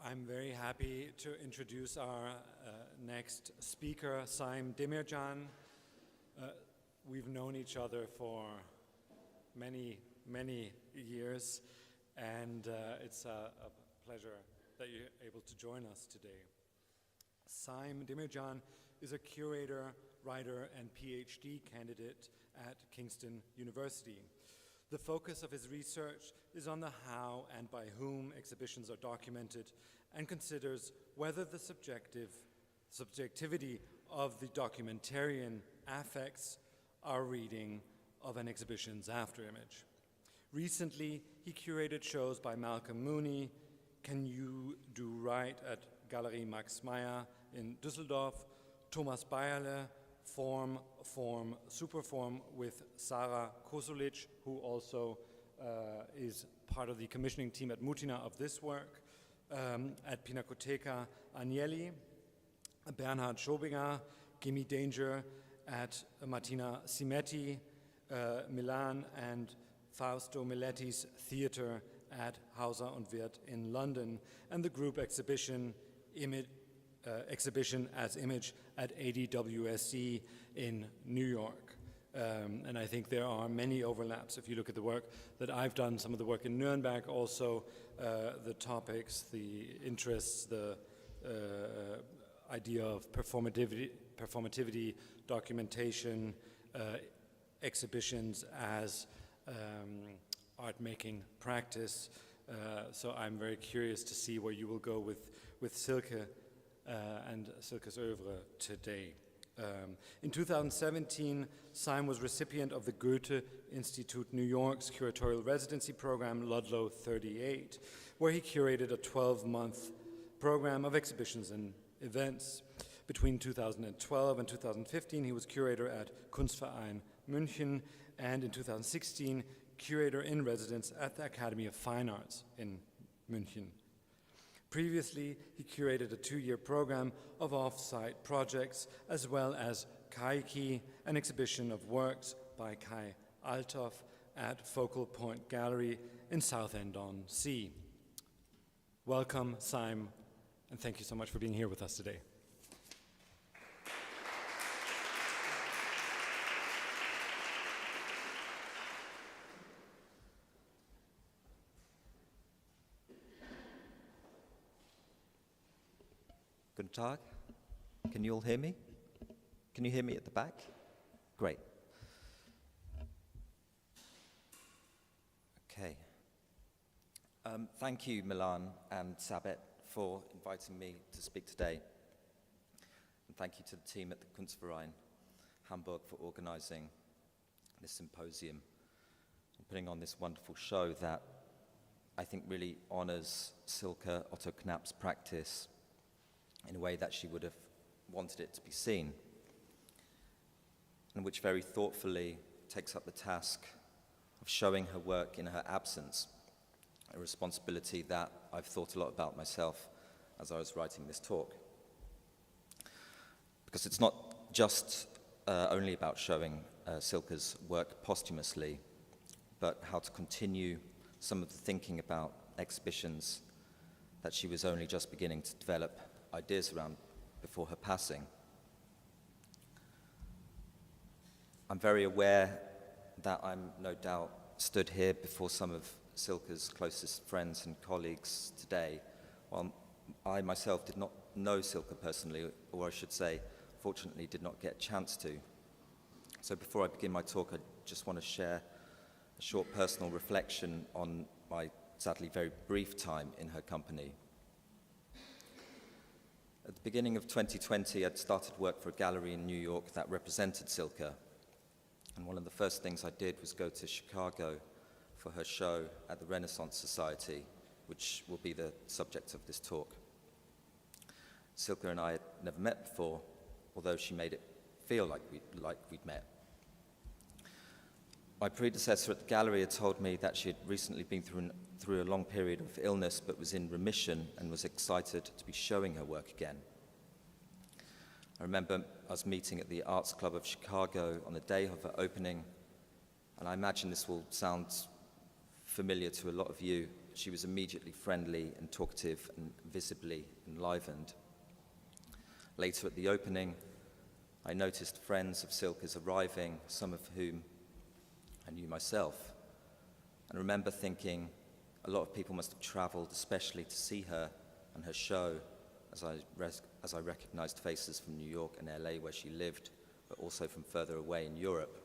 I'm very happy to introduce our next speaker, Saim Demircan. We've known each other for many, many years, and it's a pleasure that you're able to join us today. Saim Demircan is a curator, writer, and PhD candidate at Kingston University. The focus of his research is on the how and by whom exhibitions are documented, and considers whether the subjectivity of the documentarian affects our reading of an exhibition's afterimage. Recently, he curated shows by Malcolm Mooney, Can You Do Right at Galerie Max Meyer in Düsseldorf, Thomas Bayerle, Form, Superform with Sarah Kosulic, who also is part of the commissioning team at Mutina of this work, at Pinacoteca Agnelli, Bernhard Schobinger, Gimme Danger at Martina Simetti, Milan, and Fausto Miletti's theater at Hauser und Wirth in London, and the group exhibition as Image at ADWSC in New York. And I think there are many overlaps. If you look at the work that I've done, some of the work in Nuremberg, also the topics, the interests, the idea of performativity, documentation, exhibitions as art-making practice. So I'm very curious to see where you will go with Silke and Silke's oeuvre today. In 2017, Saim was recipient of the Goethe Institute New York's curatorial residency program, Ludlow 38, where he curated a 12-month program of exhibitions and events. Between 2012 and 2015, he was curator at Kunstverein München, and in 2016, curator in residence at the Academy of Fine Arts in München. Previously, he curated a 2-year program of off-site projects, as well as Kaiki, an exhibition of works by Kai Althoff at Focal Point Gallery in Southend-on-Sea. Welcome, Saim, and thank you so much for being here with us today. Guten Tag. Can you all hear me? Can you hear me at the back? Great. Okay. Thank you, Milan and Sabet, for inviting me to speak today. And thank you to the team at the Kunstverein Hamburg for organizing this symposium and putting on this wonderful show that I think really honors Silke Otto-Knapp's practice in a way that she would have wanted it to be seen, and which very thoughtfully takes up the task of showing her work in her absence, a responsibility that I've thought a lot about myself as I was writing this talk. Because it's not just only about showing Silke's work posthumously, but how to continue some of the thinking about exhibitions that she was only just beginning to develop ideas around before her passing. I'm very aware that I'm no doubt stood here before some of Silke's closest friends and colleagues today, while I myself did not know Silke personally, or I should say, fortunately did not get a chance to. So before I begin my talk, I just want to share a short personal reflection on my sadly very brief time in her company. At the beginning of 2020, I'd started work for a gallery in New York that represented Silke. And one of the first things I did was go to Chicago for her show at the Renaissance Society, which will be the subject of this talk. Silke and I had never met before, although she made it feel like we'd met. My predecessor at the gallery had told me that she had recently been through a long period of illness but was in remission and was excited to be showing her work again. I remember us meeting at the Arts Club of Chicago on the day of her opening, and I imagine this will sound familiar to a lot of you she was immediately friendly and talkative and visibly enlivened. Later at the opening, I noticed friends of Silke's arriving, some of whom I knew myself, and remember thinking a lot of people must have traveled especially to see her and her show, as I recognized faces from New York and LA where she lived, but also from further away in Europe.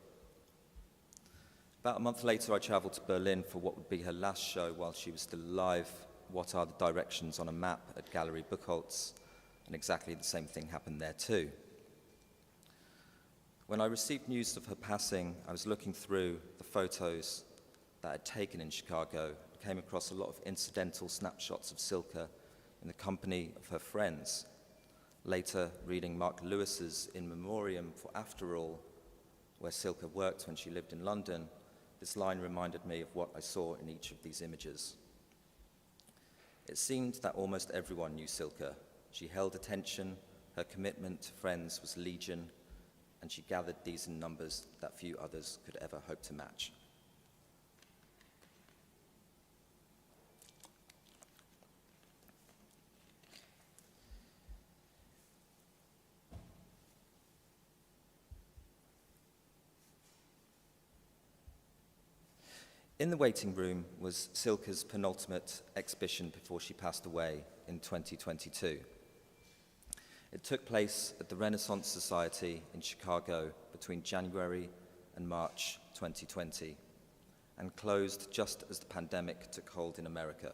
About a month later, I traveled to Berlin for what would be her last show while she was still alive, What Are the Directions, on a map at Gallery Buchholz, and exactly the same thing happened there too. When I received news of her passing, I was looking through the photos that I'd taken in Chicago and came across a lot of incidental snapshots of Silke in the company of her friends. Later, reading Mark Lewis's In Memoriam for After All, where Silke worked when she lived in London, this line reminded me of what I saw in each of these images. It seemed that almost everyone knew Silke. She held attention, her commitment to friends was legion, and she gathered these in numbers that few others could ever hope to match. In the waiting room was Silke's penultimate exhibition before she passed away in 2022. It took place at the Renaissance Society in Chicago between January and March 2020 and closed just as the pandemic took hold in America.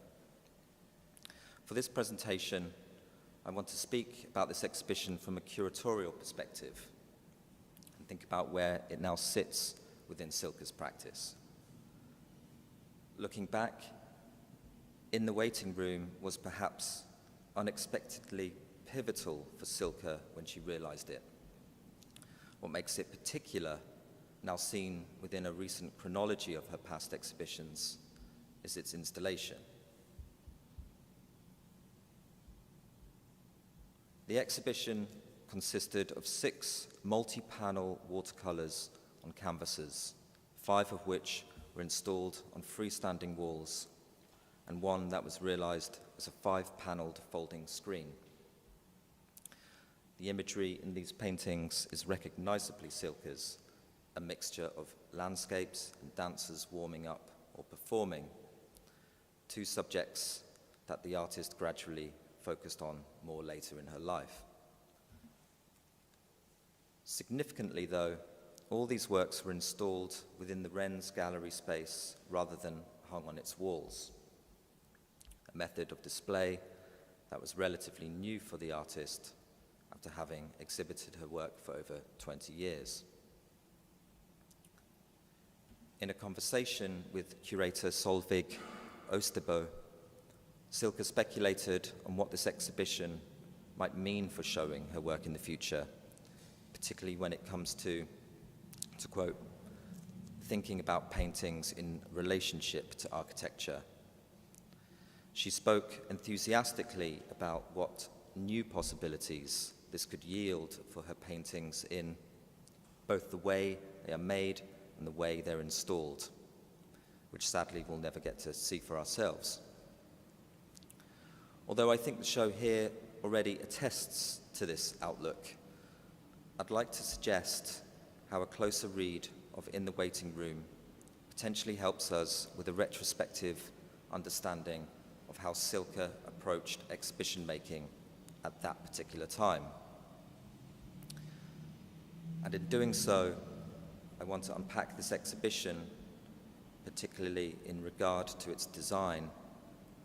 For this presentation, I want to speak about this exhibition from a curatorial perspective and think about where it now sits within Silke's practice. Looking back, In the Waiting Room was perhaps unexpectedly pivotal for Silke when she realized it. What makes it particular, now seen within a recent chronology of her past exhibitions, is its installation. The exhibition consisted of 6 multi-panel watercolors on canvases, 5 of which were installed on freestanding walls, and 1 that was realized as a 5-paneled folding screen. The imagery in these paintings is recognizably Silke's, a mixture of landscapes and dancers warming up or performing, 2 subjects that the artist gradually focused on more later in her life. Significantly, though, all these works were installed within the Wren's gallery space rather than hung on its walls, a method of display that was relatively new for the artist after having exhibited her work for over 20 years. In a conversation with curator Solveig Osterbo, Silke speculated on what this exhibition might mean for showing her work in the future, particularly when it comes to quote, thinking about paintings in relationship to architecture. She spoke enthusiastically about what new possibilities this could yield for her paintings in both the way they are made and the way they're installed, which sadly we'll never get to see for ourselves. Although I think the show here already attests to this outlook, I'd like to suggest how a closer read of In the Waiting Room potentially helps us with a retrospective understanding of how Silke approached exhibition making at that particular time. And in doing so, I want to unpack this exhibition, particularly in regard to its design,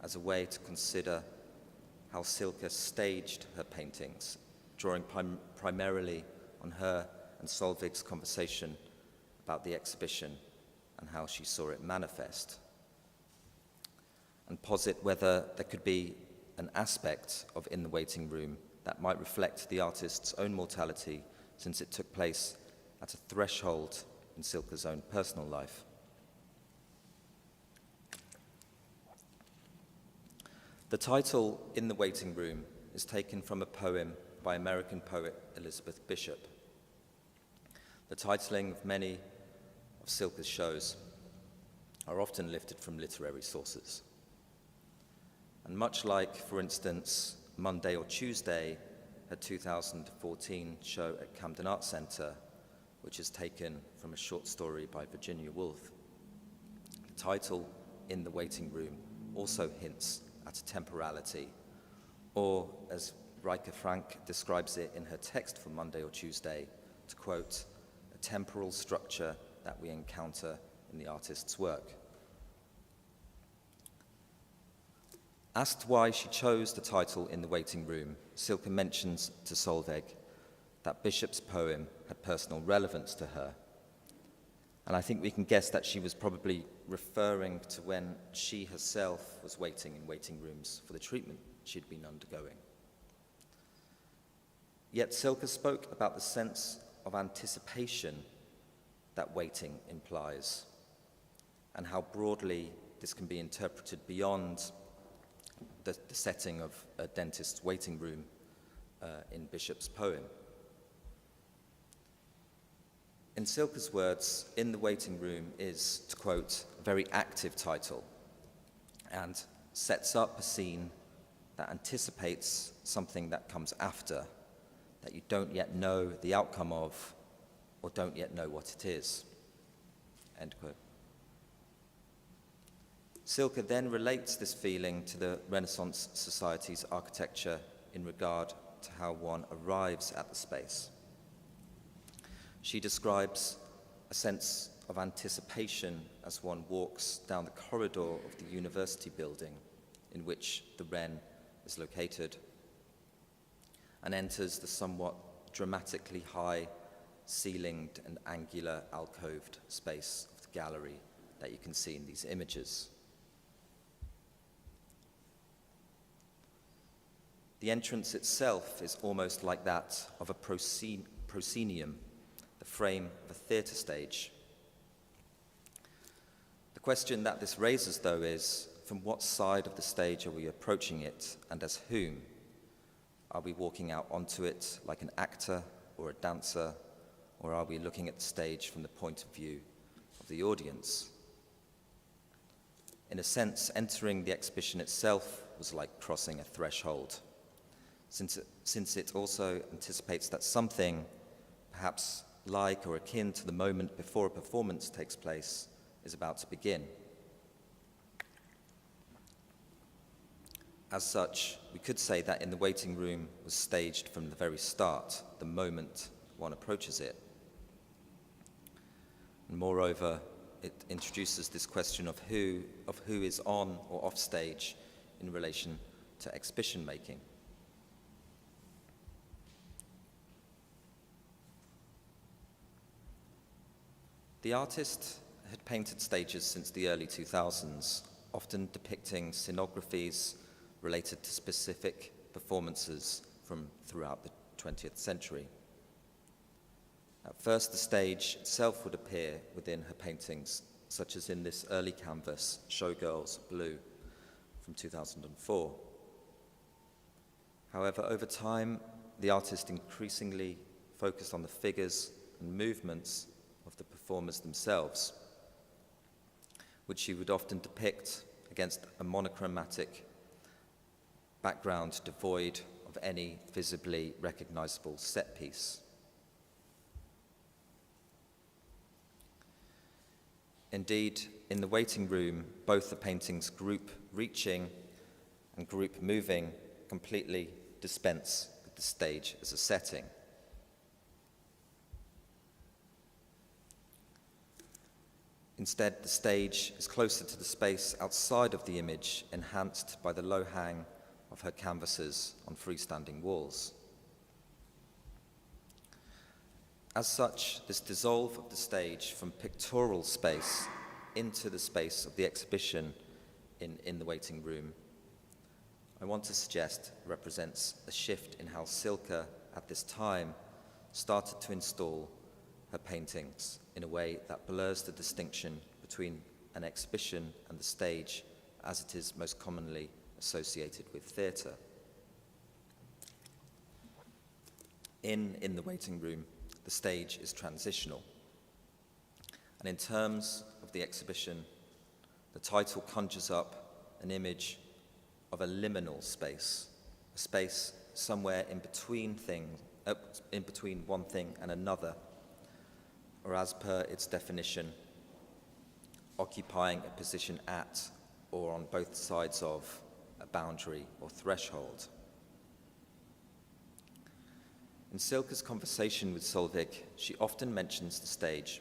as a way to consider how Silke staged her paintings, drawing primarily on her and Solveig's conversation about the exhibition and how she saw it manifest, and posit whether there could be an aspect of In the Waiting Room that might reflect the artist's own mortality, since it took place at a threshold in Silke's own personal life. The title In the Waiting Room is taken from a poem by American poet Elizabeth Bishop. The titling of many of Silke's shows are often lifted from literary sources. And much like, for instance, Monday or Tuesday, her 2014 show at Camden Arts Centre, which is taken from a short story by Virginia Woolf. The title, In the Waiting Room, also hints at a temporality, or as Rika Frank describes it in her text for Monday or Tuesday, to quote, a temporal structure that we encounter in the artist's work. Asked why she chose the title In the Waiting Room, Silke mentions to Solveig that Bishop's poem had personal relevance to her. And I think we can guess that she was probably referring to when she herself was waiting in waiting rooms for the treatment she'd been undergoing. Yet Silke spoke about the sense of anticipation that waiting implies, and how broadly this can be interpreted beyond the setting of a dentist's waiting room in Bishop's poem. In Silke's words, In the Waiting Room is, to quote, a very active title and sets up a scene that anticipates something that comes after, that you don't yet know the outcome of or don't yet know what it is, end quote. Silke then relates this feeling to the Renaissance Society's architecture in regard to how one arrives at the space. She describes a sense of anticipation as one walks down the corridor of the university building in which the Ren is located and enters the somewhat dramatically high ceilinged and angular alcoved space of the gallery that you can see in these images. The entrance itself is almost like that of a proscenium, the frame of a theatre stage. The question that this raises, though, is from what side of the stage are we approaching it, and as whom? Are we walking out onto it like an actor or a dancer, or are we looking at the stage from the point of view of the audience? In a sense, entering the exhibition itself was like crossing a threshold, since it also anticipates that something, perhaps like or akin to the moment before a performance takes place, is about to begin. As such, we could say that In the Waiting Room was staged from the very start, the moment one approaches it. And moreover, it introduces this question of who is on or off stage in relation to exhibition making. The artist had painted stages since the early 2000s, often depicting scenographies related to specific performances from throughout the 20th century. At first, the stage itself would appear within her paintings, such as in this early canvas, Showgirls Blue, from 2004. However, over time, the artist increasingly focused on the figures and movements of the performers themselves, which she would often depict against a monochromatic background devoid of any visibly recognizable set piece. Indeed, in the waiting room, both the paintings group reaching and group moving completely dispense with the stage as a setting. Instead, the stage is closer to the space outside of the image, enhanced by the low hang of her canvases on freestanding walls. As such, this dissolve of the stage from pictorial space into the space of the exhibition in the waiting room, I want to suggest represents a shift in how Silke, at this time, started to install her paintings in a way that blurs the distinction between an exhibition and the stage as it is most commonly associated with theatre. In the waiting room, the stage is transitional. And in terms of the exhibition, the title conjures up an image of a liminal space, a space somewhere in between one thing and another, or as per its definition, occupying a position at or on both sides of a boundary or threshold. In Silke's conversation with Solveig, she often mentions the stage,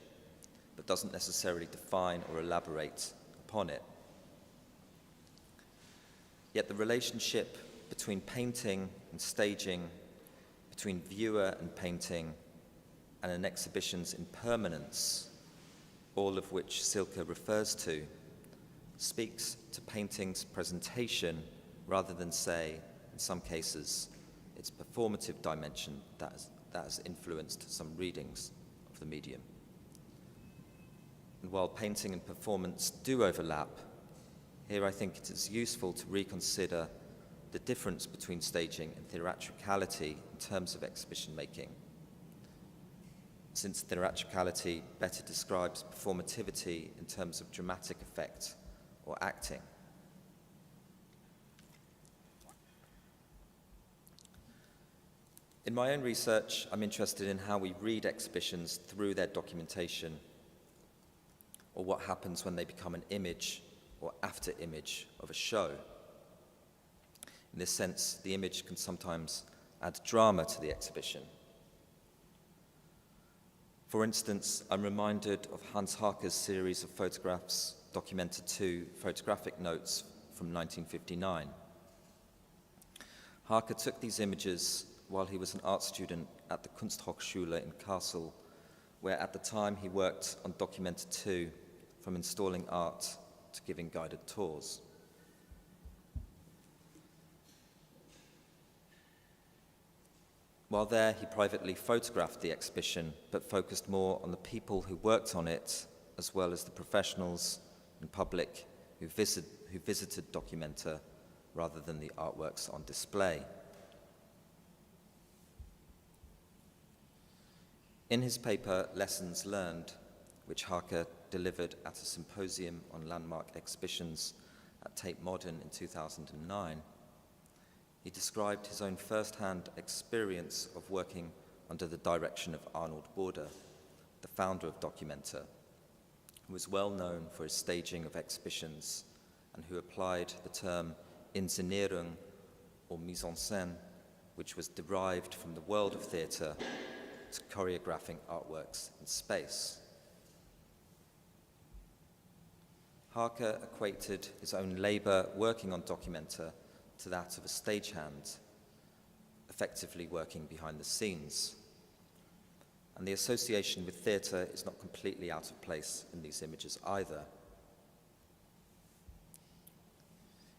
but doesn't necessarily define or elaborate upon it. Yet the relationship between painting and staging, between viewer and painting, and an exhibition's impermanence, all of which Silke refers to, speaks to painting's presentation rather than, say, in some cases, its performative dimension that has influenced some readings of the medium. And while painting and performance do overlap, here I think it is useful to reconsider the difference between staging and theatricality in terms of exhibition making, since theatricality better describes performativity in terms of dramatic effect or acting. In my own research, I'm interested in how we read exhibitions through their documentation, or what happens when they become an image or after image of a show. In this sense, the image can sometimes add drama to the exhibition. For instance, I'm reminded of Hans Harke's series of photographs, documented 2 photographic notes from 1959. Harke took these images while he was an art student at the Kunsthochschule in Kassel, where at the time he worked on Document 2, from installing art to giving guided tours. While there, he privately photographed the exhibition, but focused more on the people who worked on it, as well as the professionals and public who visited Documenta, rather than the artworks on display. In his paper, Lessons Learned, which Harke delivered at a symposium on landmark exhibitions at Tate Modern in 2009, he described his own first-hand experience of working under the direction of Arnold Wurde, the founder of Documenta, who was well known for his staging of exhibitions and who applied the term Inszenierung or mise en scène, which was derived from the world of theatre, to choreographing artworks in space. Harke equated his own labor working on Documenta to that of a stagehand, effectively working behind the scenes. And the association with theatre is not completely out of place in these images either.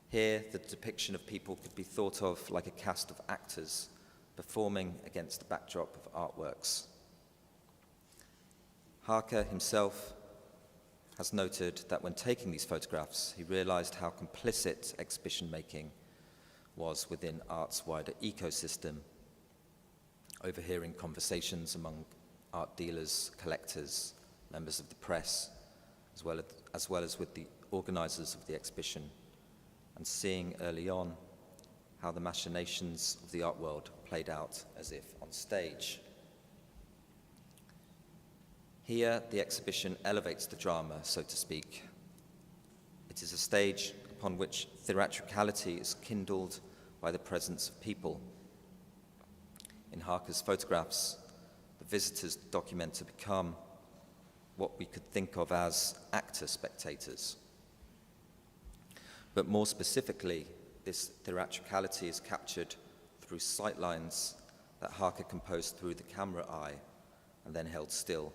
Here, the depiction of people could be thought of like a cast of actors performing against the backdrop of artworks. Harke himself has noted that when taking these photographs, he realized how complicit exhibition making was within art's wider ecosystem, overhearing conversations among art dealers, collectors, members of the press, as well as with the organizers of the exhibition, and seeing early on how the machinations of the art world played out as if on stage. Here, the exhibition elevates the drama, so to speak. It is a stage upon which theatricality is kindled by the presence of people. In Harke's photographs, the visitors to Documenta become what we could think of as actor-spectators. But more specifically, this theatricality is captured through sightlines that Harke composed through the camera eye and then held still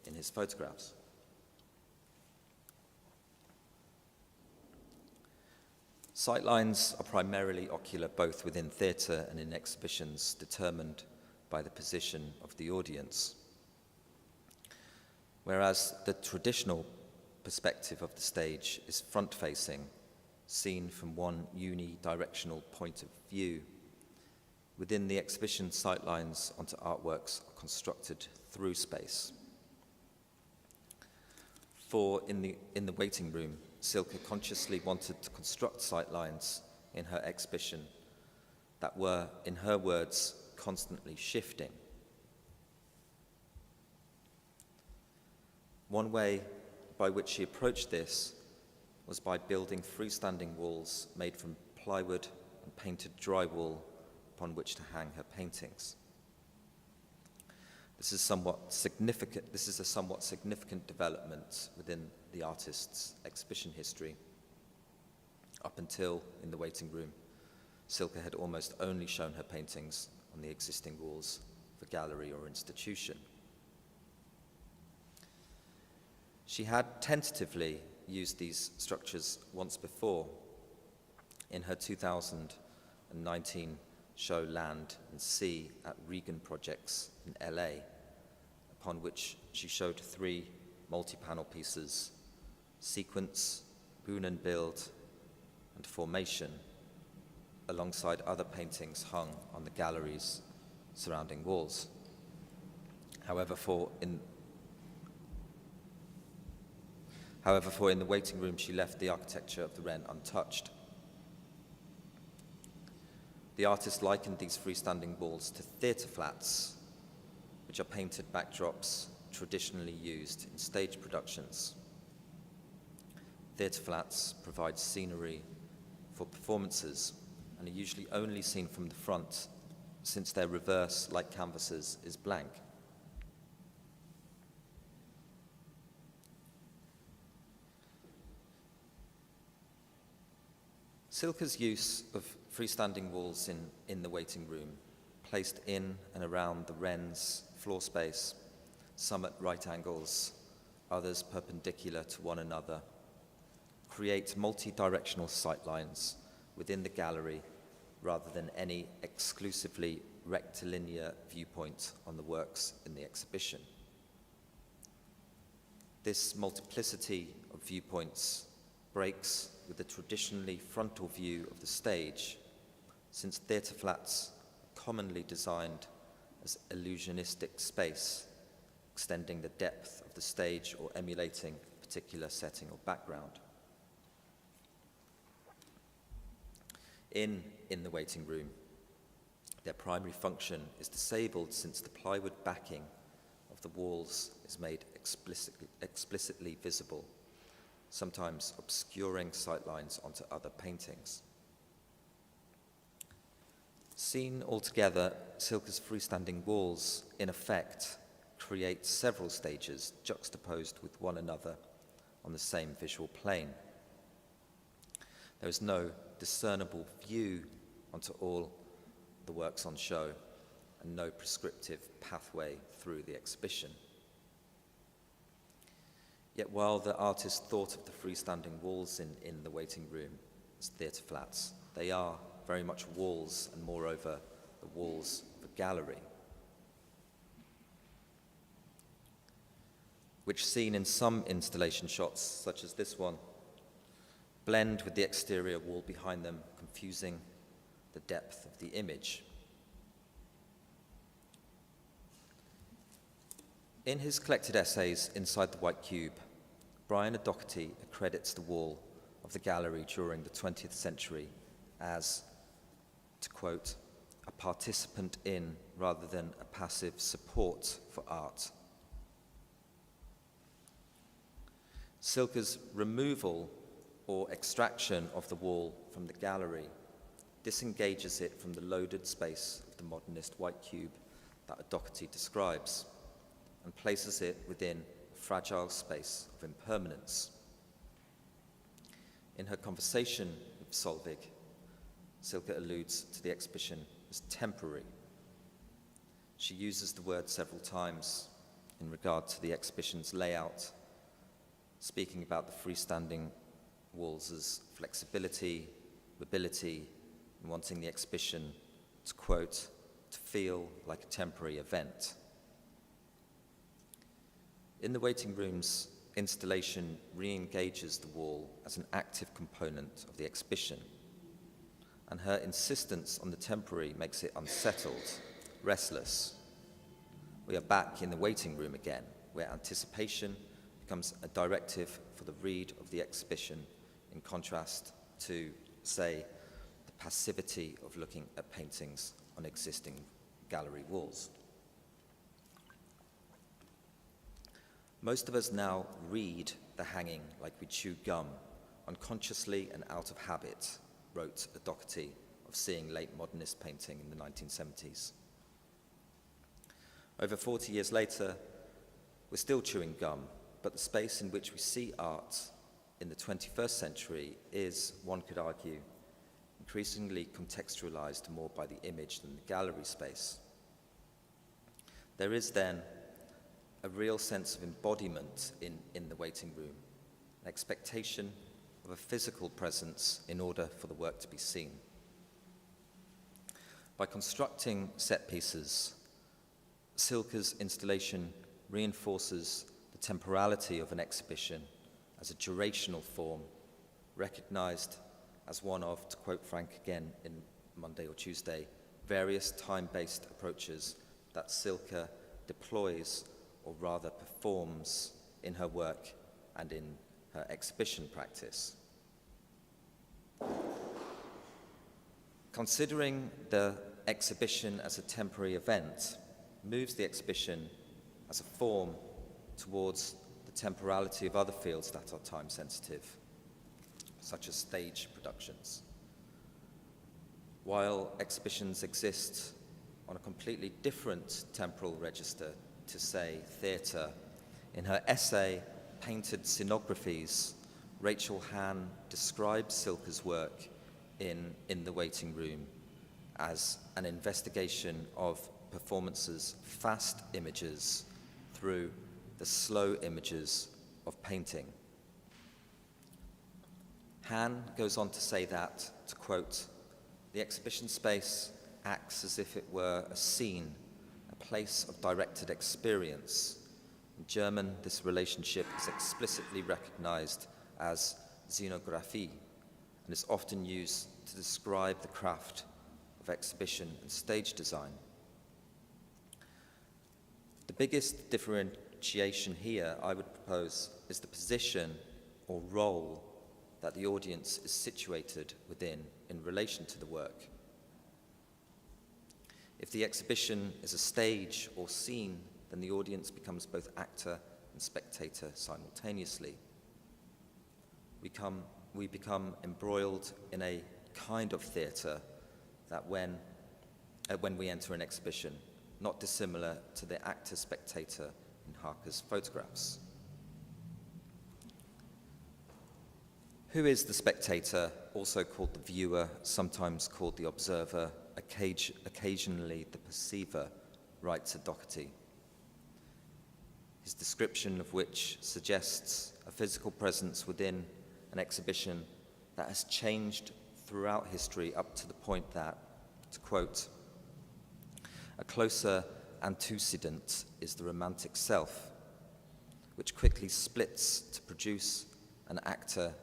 in his photographs. Sightlines are primarily ocular, both within theatre and in exhibitions, determined by the position of the audience. Whereas the traditional perspective of the stage is front-facing, seen from one unidirectional point of view. Within the exhibition, sightlines onto artworks are constructed through space. For in the waiting room, Silke consciously wanted to construct sightlines in her exhibition that were, in her words, constantly shifting. One way by which she approached this was by building freestanding walls made from plywood and painted drywall upon which to hang her paintings. This is a somewhat significant development within the artist's exhibition history. Up until in the waiting room, Silke had almost only shown her paintings on the existing walls of a gallery or institution. She had tentatively used these structures once before in her 2019 show Land and Sea at Regan Projects in LA, upon which she showed 3 multi-panel pieces, Sequence, Bühnenbild, and Formation, alongside other paintings hung on the gallery's surrounding walls. However, for in the waiting room, she left the architecture of the Wren untouched. The artist likened these freestanding walls to theatre flats, which are painted backdrops traditionally used in stage productions. Theatre flats provide scenery for performances and are usually only seen from the front, since their reverse, like canvases, is blank. Silke's use of freestanding walls in the waiting room, placed in and around the Wren's floor space, some at right angles, others perpendicular to one another, create multi-directional sightlines within the gallery rather than any exclusively rectilinear viewpoint on the works in the exhibition. This multiplicity of viewpoints breaks with the traditionally frontal view of the stage, since theatre flats are commonly designed as illusionistic space, extending the depth of the stage or emulating a particular setting or background. In the waiting room, their primary function is disabled since the plywood backing of the walls is made explicitly visible, sometimes obscuring sightlines onto other paintings. Seen altogether, Silke's freestanding walls, in effect, create several stages juxtaposed with one another on the same visual plane. There is no discernible view onto all the works on show, and no prescriptive pathway through the exhibition. Yet while the artist thought of the freestanding walls in the waiting room as theatre flats, they are very much walls, and moreover, the walls of a gallery, which, seen in some installation shots, such as this one, blend with the exterior wall behind them, confusing the depth of the image. In his collected essays, Inside the White Cube, Brian O'Doherty accredits the wall of the gallery during the 20th century as, to quote, a participant in rather than a passive support for art. Silke's removal or extraction of the wall from the gallery disengages it from the loaded space of the modernist white cube that O'Doherty describes, and places it within a fragile space of impermanence. In her conversation with Solvig, Silke alludes to the exhibition as temporary. She uses the word several times in regard to the exhibition's layout, speaking about the freestanding walls as flexibility, mobility, and wanting the exhibition to, quote, to feel like a temporary event. In the waiting room's installation re-engages the wall as an active component of the exhibition, and her insistence on the temporary makes it unsettled, restless. We are back in the waiting room again, where anticipation becomes a directive for the read of the exhibition, in contrast to, say, the passivity of looking at paintings on existing gallery walls. Most of us now read the hanging like we chew gum, unconsciously and out of habit, wrote a Doherty of seeing late modernist painting in the 1970s. Over 40 years later, we're still chewing gum, but the space in which we see art in the 21st century is, one could argue, increasingly contextualized more by the image than the gallery space. There is then a real sense of embodiment in the waiting room, an expectation of a physical presence in order for the work to be seen. By constructing set pieces, Silke's installation reinforces the temporality of an exhibition as a durational form, recognized as one of, to quote Frank again in Monday or Tuesday, various time-based approaches that Silke deploys, or rather performs, in her work and in her exhibition practice. Considering the exhibition as a temporary event moves the exhibition as a form towards the temporality of other fields that are time-sensitive, such as stage productions. While exhibitions exist on a completely different temporal register to, say, theatre, in her essay, Painted Scenographies, Rachel Hahn describes Silke's work in the Waiting Room as an investigation of performances' fast images through the slow images of painting. Hahn goes on to say that, to quote, "The exhibition space acts as if it were a scene, a place of directed experience." In German, this relationship is explicitly recognized as Szenografie and is often used to describe the craft of exhibition and stage design. The biggest differentiation here, I would propose, is the position or role that the audience is situated within in relation to the work. If the exhibition is a stage or scene, then the audience becomes both actor and spectator simultaneously. We become embroiled in a kind of theatre that when we enter an exhibition, not dissimilar to the actor-spectator in Harker's photographs. Who is the spectator, also called the viewer, sometimes called the observer, occasionally the perceiver, writes a Doherty, his description of which suggests a physical presence within an exhibition that has changed throughout history up to the point that, to quote, "A closer antecedent is the romantic self, which quickly splits to produce an actor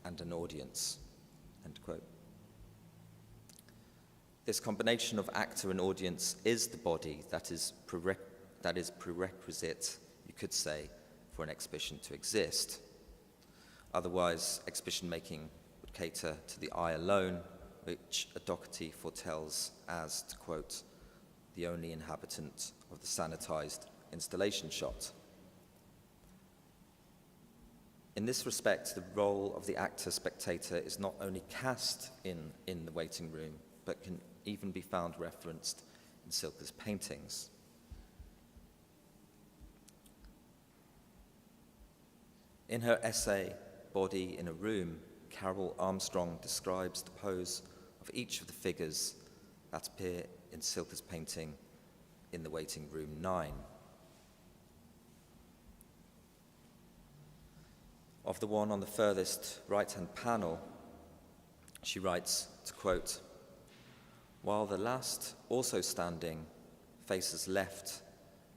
and an audience," end quote. This combination of actor and audience is the body that is prerequisite, you could say, for an exhibition to exist. Otherwise, exhibition making would cater to the eye alone, which a Doherty foretells as, to quote, "the only inhabitant of the sanitized installation shot." In this respect, the role of the actor-spectator is not only cast in the waiting room, but can even be found referenced in Silke's paintings. In her essay, Body in a Room, Carol Armstrong describes the pose of each of the figures that appear in Silke's painting in the Waiting Room 9. Of the one on the furthest right-hand panel, she writes, to quote, "While the last, also standing, faces left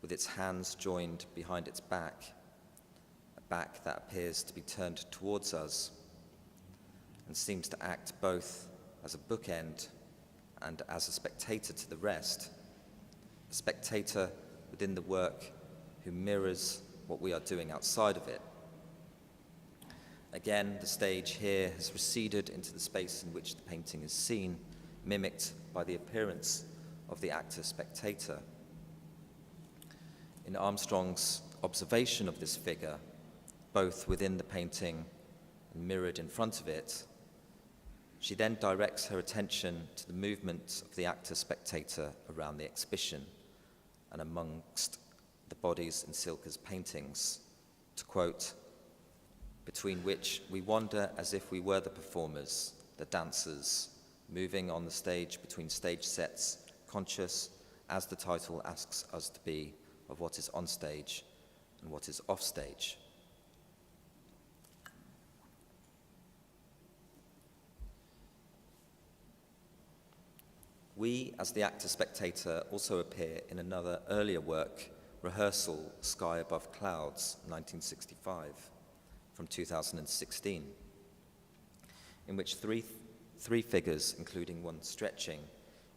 with its hands joined behind its back, a back that appears to be turned towards us and seems to act both as a bookend and as a spectator to the rest, a spectator within the work who mirrors what we are doing outside of it. Again, the stage here has receded into the space in which the painting is seen, mimicked by the appearance of the actor-spectator. In Armstrong's observation of this figure, both within the painting and mirrored in front of it, she then directs her attention to the movement of the actor-spectator around the exhibition and amongst the bodies in Silke's paintings, to quote, "between which we wander as if we were the performers, the dancers, moving on the stage between stage sets, conscious, as the title asks us to be, of what is on stage and what is off stage." We, as the actor-spectator, also appear in another earlier work, Rehearsal, Sky Above Clouds, 1965, from 2016, in which three figures, including one stretching,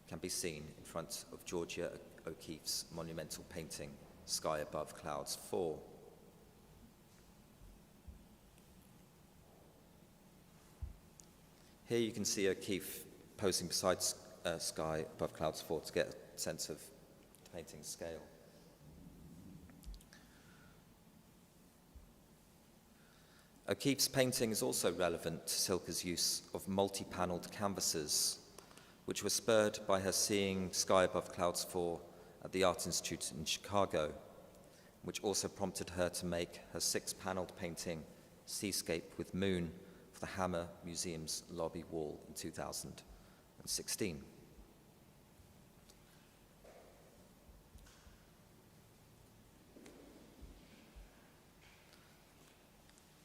can be seen in front of Georgia O'Keeffe's monumental painting, Sky Above Clouds 4. Here you can see O'Keeffe posing beside Sky Above Clouds 4 to get a sense of the painting's scale. O'Keeffe's painting is also relevant to Silke's use of multi-panelled canvases, which were spurred by her seeing Sky Above Clouds 4 at the Art Institute in Chicago, which also prompted her to make her 6-panelled painting, Seascape with Moon, for the Hammer Museum's lobby wall in 2016.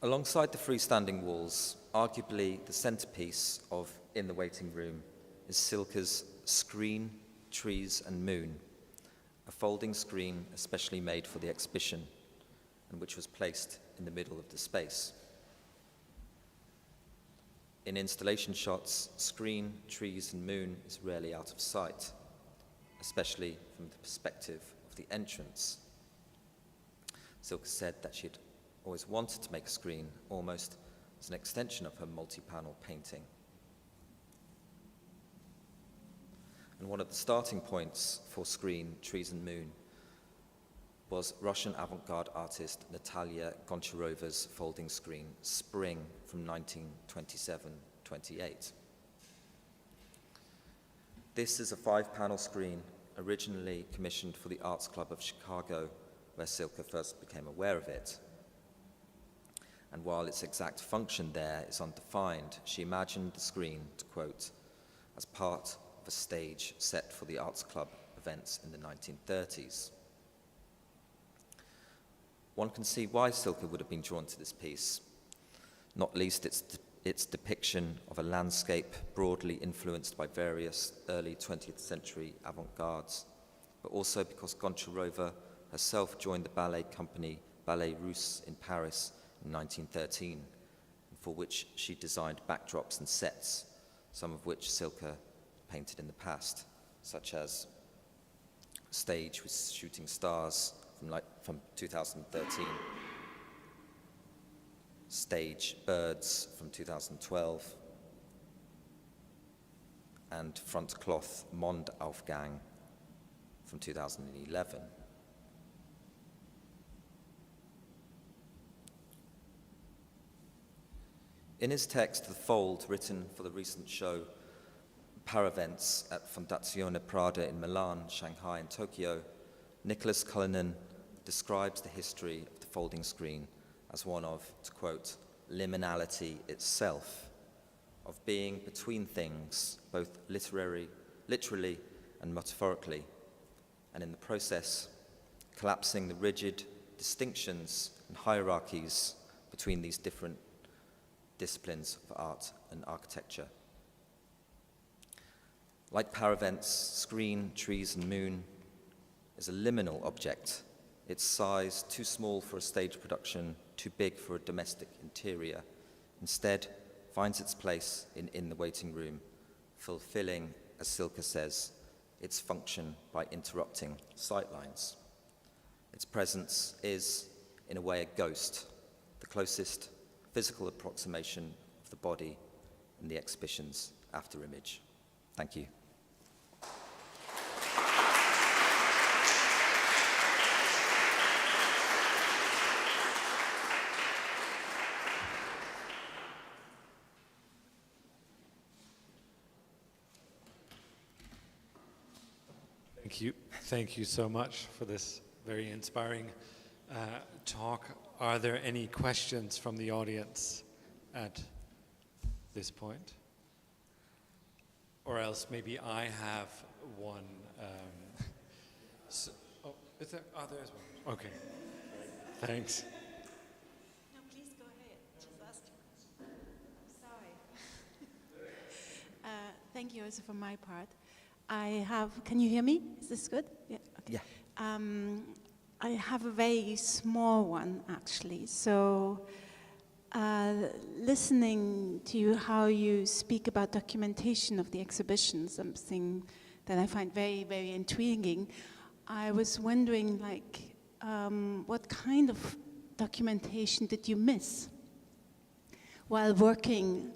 Alongside the freestanding walls, arguably the centerpiece of In the Waiting Room is Silke's Screen, Trees and Moon, a folding screen especially made for the exhibition and which was placed in the middle of the space. In installation shots, screen, trees and moon is rarely out of sight, especially from the perspective of the entrance. Silke said that she had always wanted to make a screen almost as an extension of her multi-panel painting. And one of the starting points for Screen, Trees and Moon was Russian avant-garde artist Natalia Goncharova's folding screen, Spring, from 1927-28. This is a 5-panel screen originally commissioned for the Arts Club of Chicago, where Silke first became aware of it. And while its exact function there is undefined, she imagined the screen, to quote, as part of a stage set for the Arts Club events in the 1930s. One can see why Silke would have been drawn to this piece, not least its depiction of a landscape broadly influenced by various early 20th century avant-gardes, but also because Goncharova herself joined the ballet company Ballet Russe in Paris in 1913, for which she designed backdrops and sets, some of which Silke painted in the past, such as Stage with Shooting Stars from 2013, Stage Birds from 2012, and Front Cloth Mondaufgang from 2011. In his text, The Fold, written for the recent show Paravents at Fondazione Prada in Milan, Shanghai, and Tokyo, Nicholas Cullinan describes the history of the folding screen as one of, to quote, liminality itself, of being between things, both literally and metaphorically, and in the process, collapsing the rigid distinctions and hierarchies between these different disciplines of art and architecture. Like Paravents, Screen, Trees and Moon is a liminal object, its size too small for a stage production, too big for a domestic interior, instead finds its place in the waiting room, fulfilling, as Silke says, its function by interrupting sightlines. Its presence is, in a way, a ghost, the closest physical approximation of the body in the exhibition's after image. Thank you. Thank you so much for this very inspiring talk. Are there any questions from the audience at this point? Or else maybe I have one. Oh, is there? Oh, there is one. Okay. Thanks. No, please go ahead. Just ask. I'm sorry. Thank you also for my part. Can you hear me? Is this good? Yeah. Okay. Yeah. I have a very small one, actually. So, listening to you, how you speak about documentation of the exhibition, something that I find very, very intriguing. I was wondering, what kind of documentation did you miss while working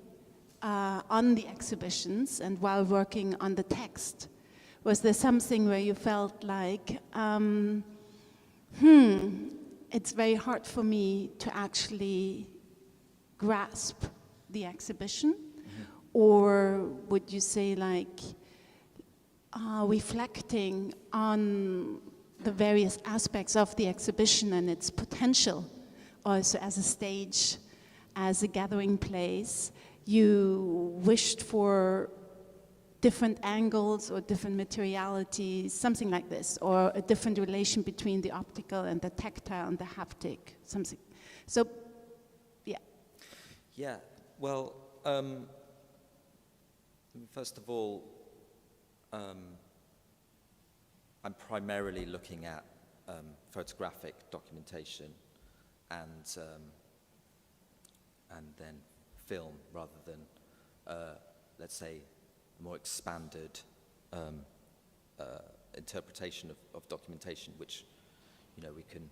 on the exhibitions and while working on the text? Was there something where you felt like, it's very hard for me to actually grasp the exhibition? Mm-hmm. Or would you say reflecting on the various aspects of the exhibition and its potential, also as a stage, as a gathering place, you wished for different angles or different materialities, something like this, or a different relation between the optical and the tactile and the haptic, something. So, yeah. Yeah, well, first of all, I'm primarily looking at photographic documentation and then film rather than, let's say, a more expanded interpretation of documentation, which, we can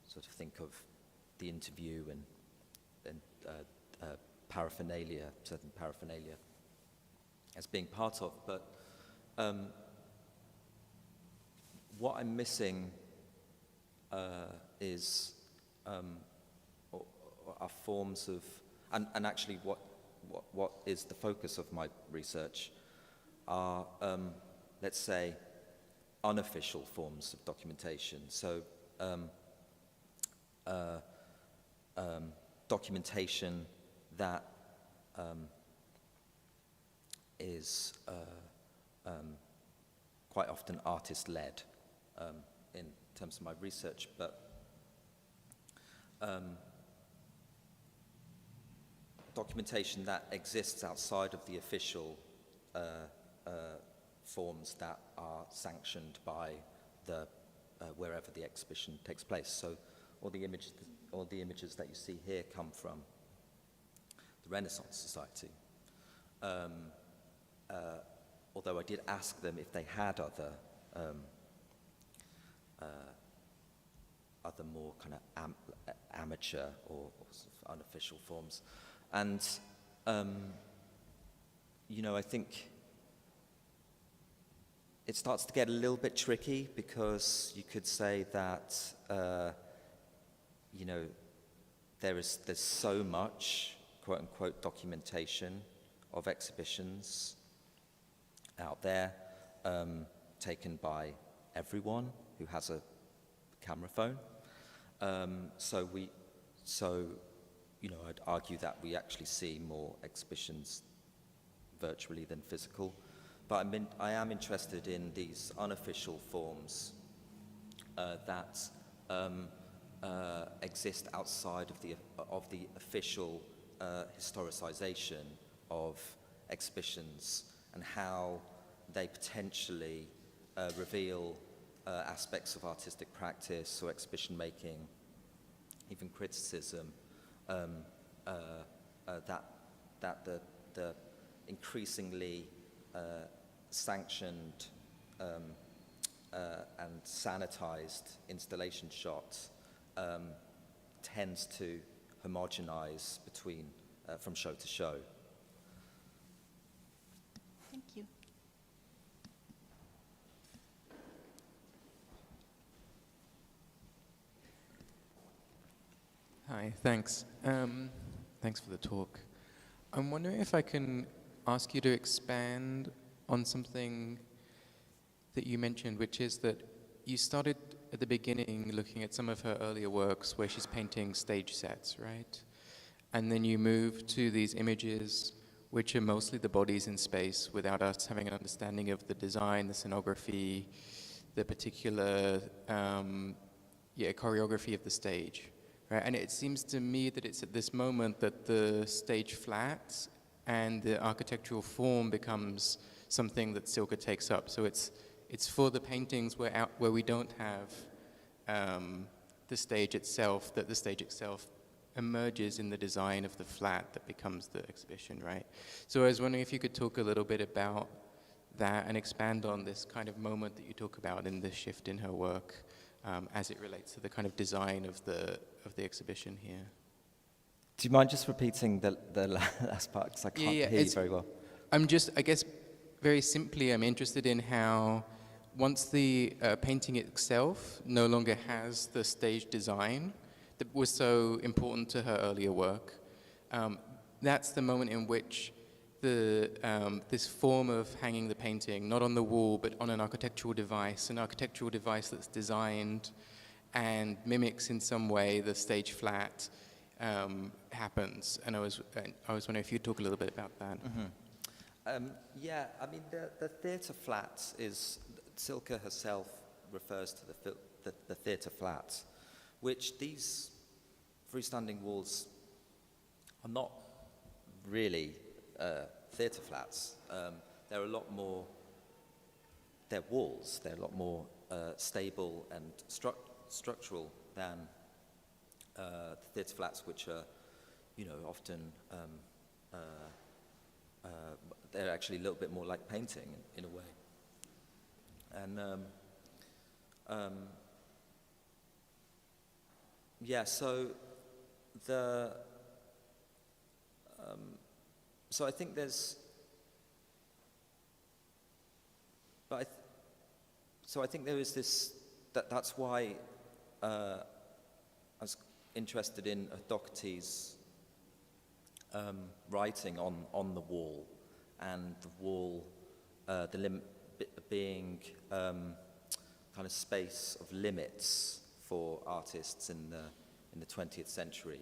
sort of think of the interview and paraphernalia, certain paraphernalia, as being part of. But what I'm missing is are forms of, and actually what is the focus of my research are, let's say, unofficial forms of documentation. So documentation that is quite often artist-led in terms of my research, but documentation that exists outside of the official forms that are sanctioned by the wherever the exhibition takes place. So all the images that you see here come from the Renaissance Society. Although I did ask them if they had other more kind of amateur or sort of unofficial forms. And, I think it starts to get a little bit tricky, because you could say that, there's so much, quote unquote, documentation of exhibitions out there, taken by everyone who has a camera phone. I'd argue that we actually see more exhibitions virtually than physical. But I am interested in these unofficial forms that exist outside of the official historicization of exhibitions, and how they potentially reveal aspects of artistic practice or exhibition making, even criticism, that the increasingly sanctioned and sanitized installation shots tends to homogenize between, from show to show. Thank you. Hi, thanks. Thanks for the talk. I'm wondering if I can ask you to expand on something that you mentioned, which is that you started at the beginning looking at some of her earlier works where she's painting stage sets, right? And then you move to these images which are mostly the bodies in space without us having an understanding of the design, the scenography, the particular choreography of the stage. Right? And it seems to me that it's at this moment that the stage flat and the architectural form becomes something that Silke takes up. So it's for the paintings where we don't have the stage itself, that the stage itself emerges in the design of the flat that becomes the exhibition, right? So I was wondering if you could talk a little bit about that and expand on this kind of moment that you talk about in the shift in her work as it relates to the kind of design of the exhibition here. Do you mind just repeating the last part, because I can't hear you very well? I'm just, I guess, very simply, I'm interested in how once the painting itself no longer has the stage design that was so important to her earlier work, that's the moment in which this form of hanging the painting, not on the wall, but on an architectural device that's designed and mimics in some way the stage flat, happens. And I was wondering if you'd talk a little bit about that. Mm-hmm. Yeah, I mean, the theatre flats is, Silke herself refers to the theatre flats, which these freestanding walls are not really theatre flats. They're a lot more, they're walls, they're a lot more stable and structural than the theatre flats, which are, often, they're actually a little bit more like painting in a way. And yeah, so so I think there's, so I think there is this, that's why I was interested in Doherty's writing on the wall, and the wall, being kind of space of limits for artists in the 20th century,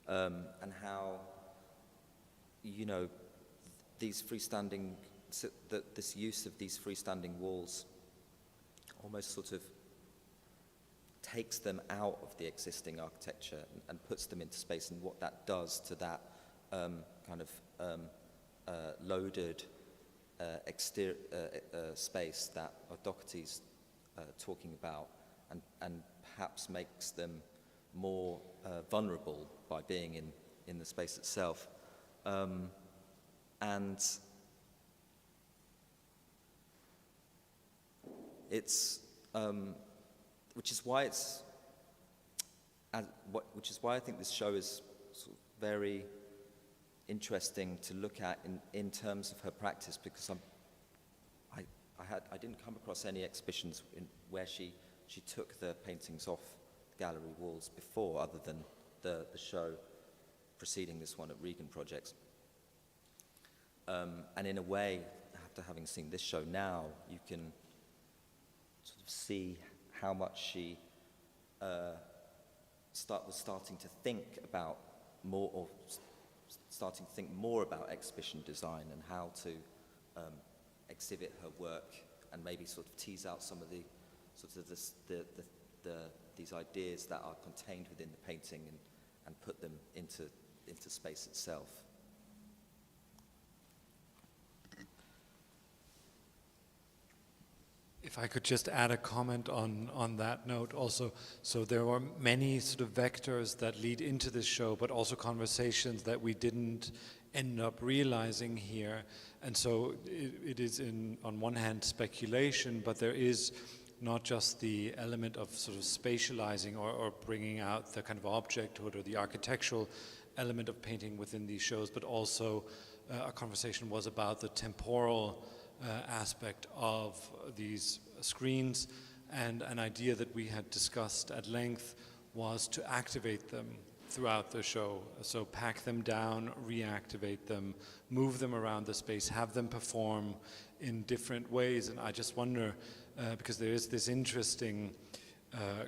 and how, these freestanding, this use of these freestanding walls almost sort of takes them out of the existing architecture and puts them into space, and what that does to that kind of loaded exterior space that Doherty's talking about, and perhaps makes them more vulnerable by being in the space itself. And it's which is why I think this show is sort of very interesting to look at in terms of her practice, because I didn't come across any exhibitions where she took the paintings off gallery walls before, other than the show preceding this one at Regan Projects. And in a way, after having seen this show now, you can sort of see how much she was starting to think about more, or starting to think more about exhibition design and how to exhibit her work, and maybe sort of tease out some of these ideas that are contained within the painting, and put them into space itself. If I could just add a comment on that note also. So there are many sort of vectors that lead into this show, but also conversations that we didn't end up realizing here. And so it is on one hand speculation, but there is not just the element of sort of spatializing or bringing out the kind of objecthood or the architectural element of painting within these shows, but also our conversation was about the temporal aspect of these screens, and an idea that we had discussed at length was to activate them throughout the show. So pack them down, reactivate them, move them around the space, have them perform in different ways. And I just wonder, because there is this interesting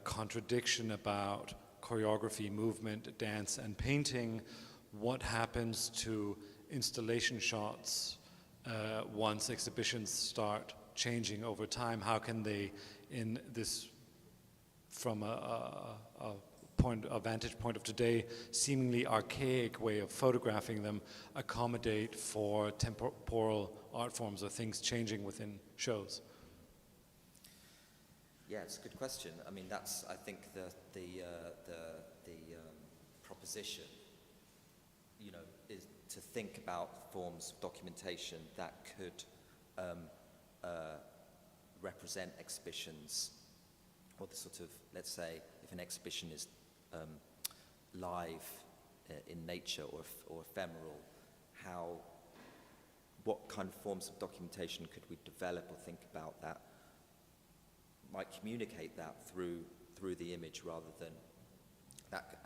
contradiction about choreography, movement, dance, and painting, what happens to installation shots once exhibitions start changing over time? How can they, in this, from a vantage point of today, seemingly archaic way of photographing them, accommodate for temporal art forms or things changing within shows? Yeah, it's a good question. I mean, that's, I think, the proposition, you know, is to think about forms of documentation that could represent exhibitions, or the sort of, let's say, if an exhibition is live in nature or ephemeral, what kind of forms of documentation could we develop or think about that might communicate that through the image rather than that,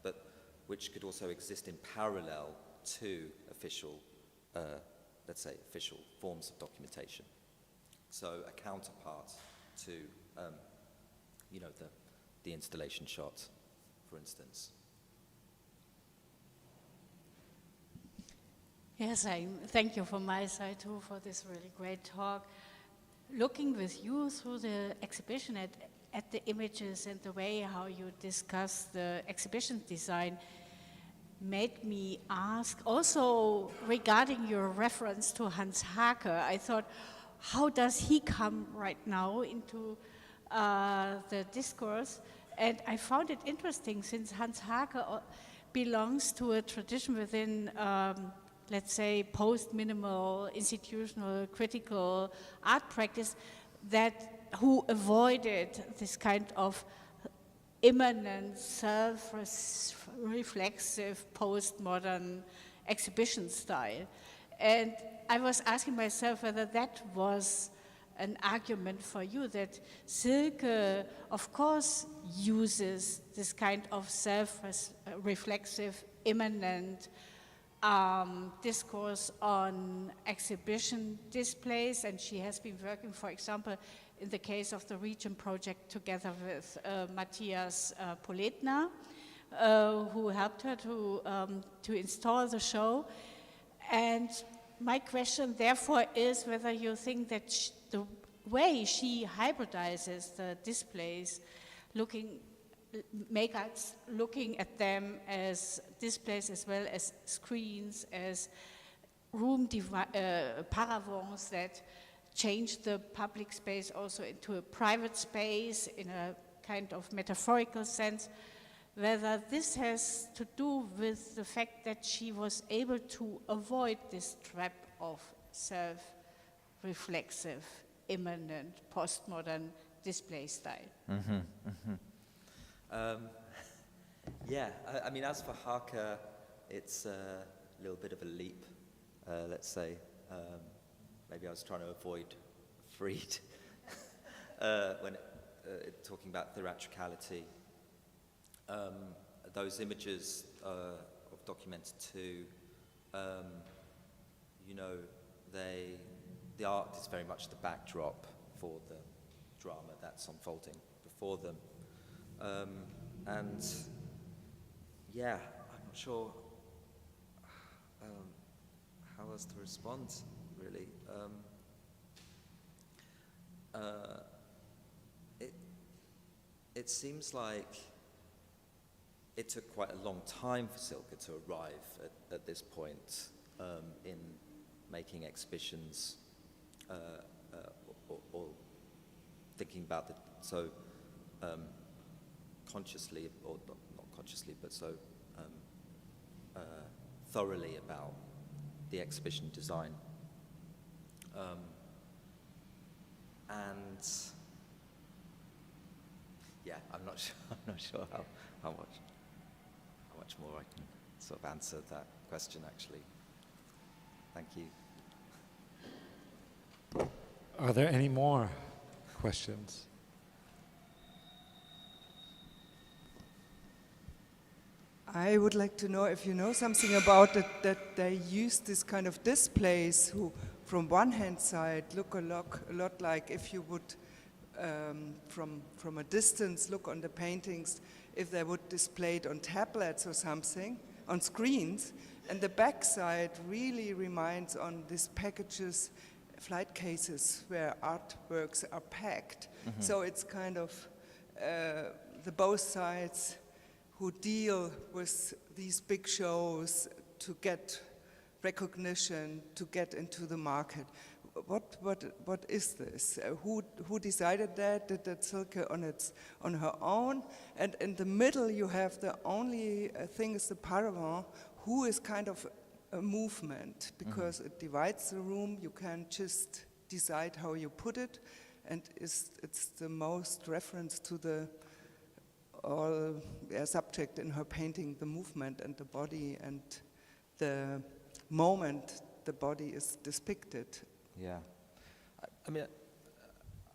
but which could also exist in parallel to official, let's say, official forms of documentation. So a counterpart to, you know, the installation shot, for instance. Yes, thank you from my side too for this really great talk. Looking with you through the exhibition at the images and the way how you discuss the exhibition design made me ask, also regarding your reference to Hans Hake, I thought, how does he come right now into the discourse? And I found it interesting, since Hans Hake belongs to a tradition within, let's say, post-minimal, institutional, critical art practice who avoided this kind of immanent, self-reflexive, postmodern exhibition style. And I was asking myself whether that was an argument for you, that Silke, of course, uses this kind of self-reflexive, immanent discourse on exhibition displays, and she has been working, for example, in the case of the Region Project together with Matthias Poletner, who helped her to install the show. And my question, therefore, is whether you think that the way she hybridizes the displays, make us looking at them as displays as well as screens, as room paravents that change the public space also into a private space in a kind of metaphorical sense, whether this has to do with the fact that she was able to avoid this trap of self-reflexive, immanent, postmodern display style. Mm-hmm, mm-hmm. Yeah, I mean, as for Hake, it's a little bit of a leap, let's say. Maybe I was trying to avoid Fried when talking about theatricality. Those images of Documented 2, you know, the art is very much the backdrop for the drama that's unfolding before them. And yeah, I'm not sure how else to respond, really. It seems like it took quite a long time for Silke to arrive at this point in making exhibitions or thinking about consciously, or not consciously, but so thoroughly about the exhibition design. And yeah, I'm not sure. I'm not sure how much more I can sort of answer that question. Actually, thank you. Are there any more questions? I would like to know if you know something about it, that they use this kind of displays who, from one hand side, look a lot like if you would, from a distance, look on the paintings, if they would display it on tablets or something, on screens, and the back side really reminds on these packages, flight cases where artworks are packed. Mm-hmm. So it's kind of the both sides who deal with these big shows to get recognition, to get into the market. What is this? Who decided that? Did that Silke on her own? And in the middle, you have the only thing is the paravent, who is kind of a movement, because it divides the room. You can just decide how you put it, and it's the most reference to the subject in her painting, the movement and the body and the moment the body is depicted. Yeah, I mean,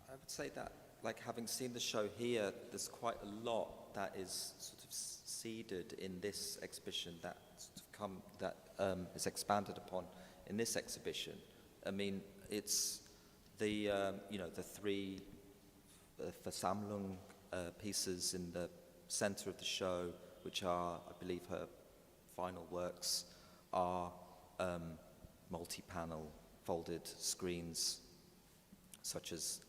I would say that, like, having seen the show here, there's quite a lot that is sort of seeded in this exhibition that is expanded upon in this exhibition. I mean, it's the the three Versammlung pieces in the center of the show, which are, I believe, her final works, are multi-panel folded screens, such as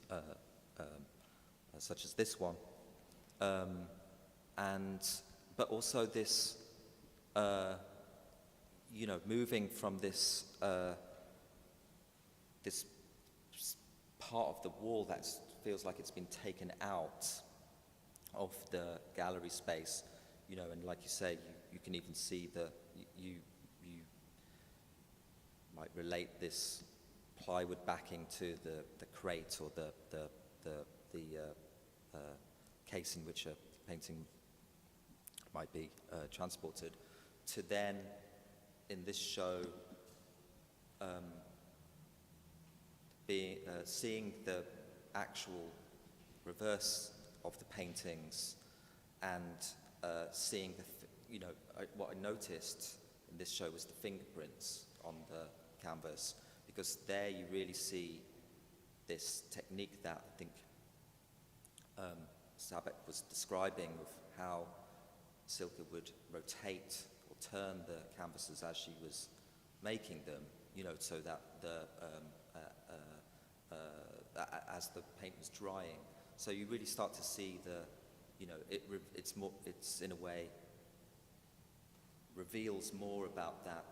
this one, but also this, moving from this this part of the wall that feels like it's been taken out of the gallery space, and like you say, you can even see you might relate this plywood backing to the crate or the case in which a painting might be transported, to then in this show seeing the actual reverse of the paintings and seeing what I noticed in this show was the fingerprints on the canvas, because there you really see this technique that I think Sabek was describing, of how Silke would rotate or turn the canvases as she was making them, so that as the paint was drying. So you really start to see it's in a way reveals more about that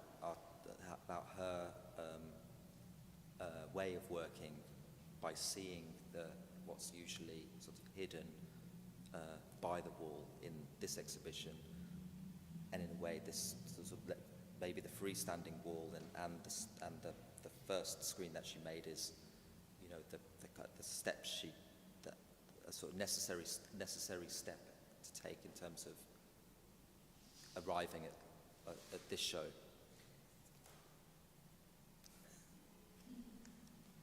about her way of working by seeing what's usually sort of hidden by the wall in this exhibition, and in a way this sort of maybe the freestanding wall and the first screen that she made is the step a sort of necessary step to take in terms of arriving at this show.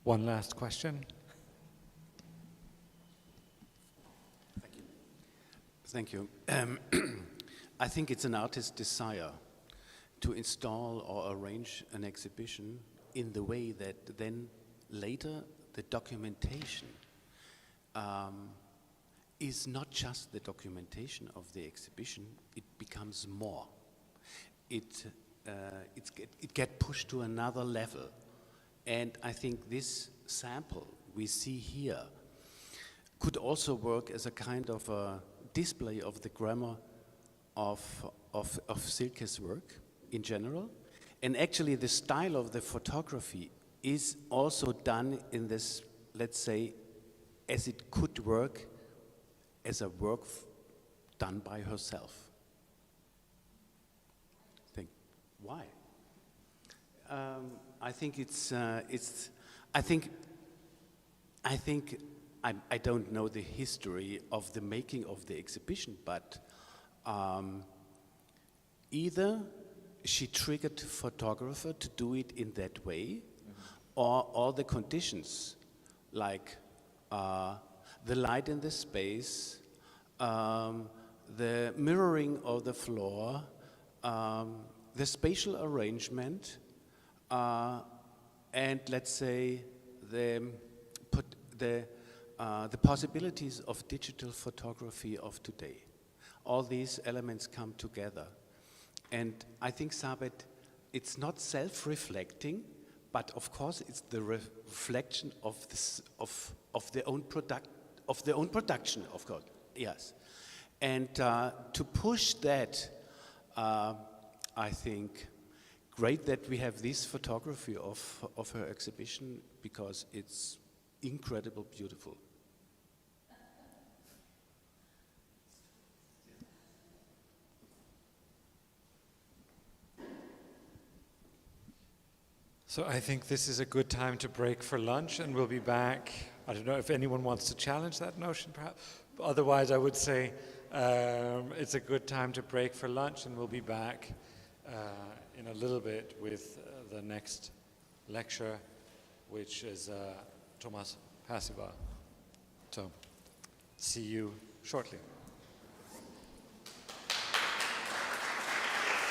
One last question. Thank you. I think it's an artist's desire to install or arrange an exhibition in the way that then later the documentation is not just the documentation of the exhibition, it becomes more. It gets pushed to another level. And I think this sample we see here could also work as a kind of a display of the grammar of Silke's work in general. And actually the style of the photography is also done in this, let's say, as it could work as a work done by herself. Why? I think I think I don't know the history of the making of the exhibition, but either she triggered photographer to do it in that way, or all the conditions, like the light in the space, the mirroring of the floor, the spatial arrangement, and let's say the possibilities of digital photography of today. All these elements come together. And I think Sabet, it's not self-reflecting, but of course it's the reflection of this, of their own production, of course, yes. And to push that, I think, great that we have this photography of her exhibition, because it's incredible beautiful. So I think this is a good time to break for lunch, and we'll be back. I don't know if anyone wants to challenge that notion, perhaps. Otherwise, I would say it's a good time to break for lunch, and we'll be back in a little bit with the next lecture, which is Thomas Passiva. So, see you shortly.